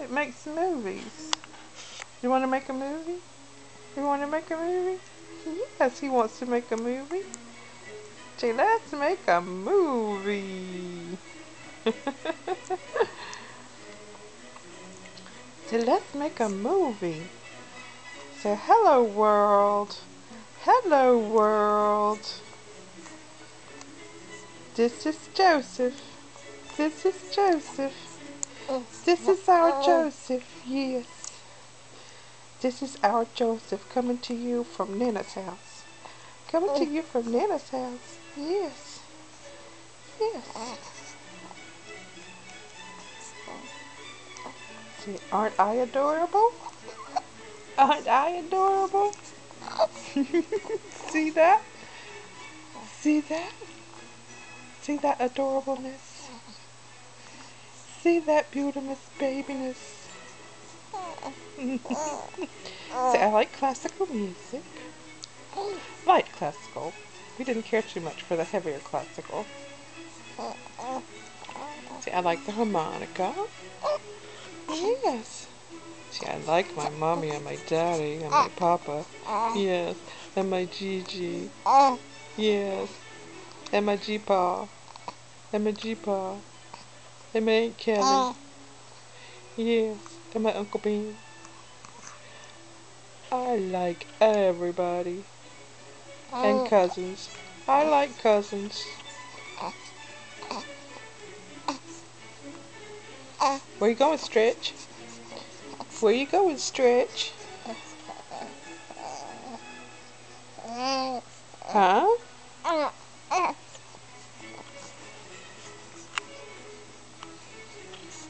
It makes movies. You want to make a movie? You want to make a movie? Yes, he wants to make a movie. Say, let's make a movie. Say, let's make a movie. Say, hello world. Hello world. This is Joseph. This is Joseph. This is our Joseph, yes. This is our Joseph coming to you from Nana's house. Coming to you from Nana's house, yes. Yes. See, aren't I adorable? Aren't I adorable? See that? See that? See that adorableness? See that beautiful babiness? See, I like classical music. Light classical. We didn't care too much for the heavier classical. See, I like the harmonica. Yes. See, I like my mommy and my daddy and my papa. Yes. And my Gigi. Yes. And my G-Pa. And my G-Pa. And my Aunt Kelly. Yes. And my Uncle Bean. I like everybody. And cousins. I like cousins. Where you going, Stretch? Where you going, Stretch? Huh?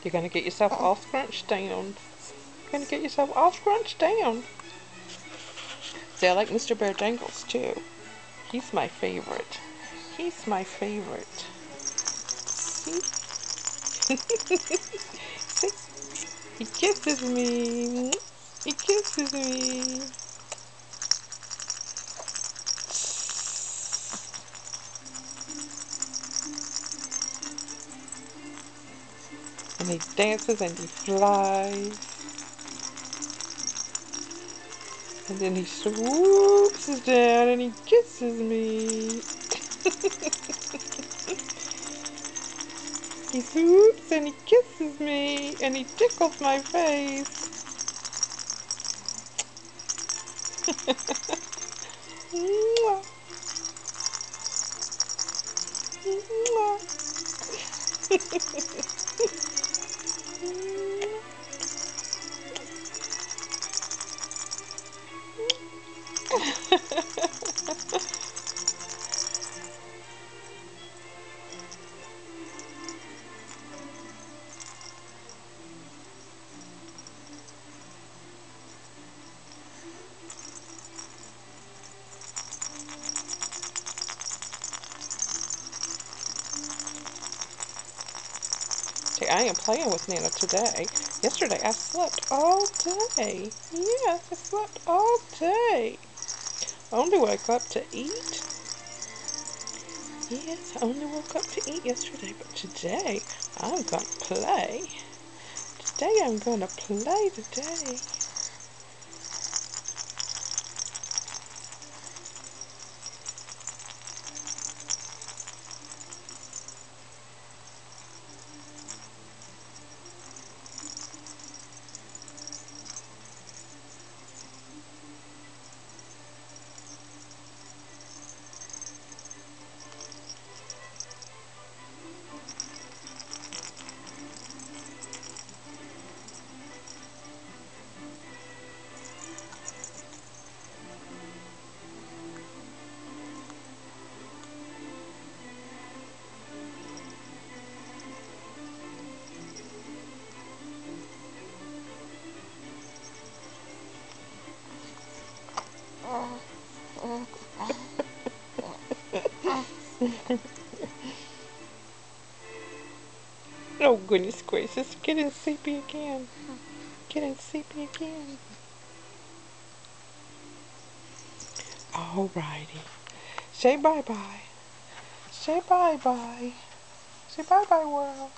You're gonna get yourself all scrunched down. You're gonna get yourself all scrunched down. See, I like Mr. Bear Dangles too. He's my favorite. He's my favorite. See? See? He kisses me. He kisses me. And he dances and he flies. And then he swoops down and he kisses me. He swoops and he kisses me and he tickles my face. Mwah. Mwah. I am playing with Nana today. Yesterday I slept all day. Yes, I slept all day. I only woke up to eat. Yes, I only woke up to eat yesterday, but today I'm gonna play. Today I'm gonna play today. Oh goodness gracious, getting sleepy again. Getting sleepy again. Alrighty. Say bye-bye. Say bye-bye. Say bye-bye, world.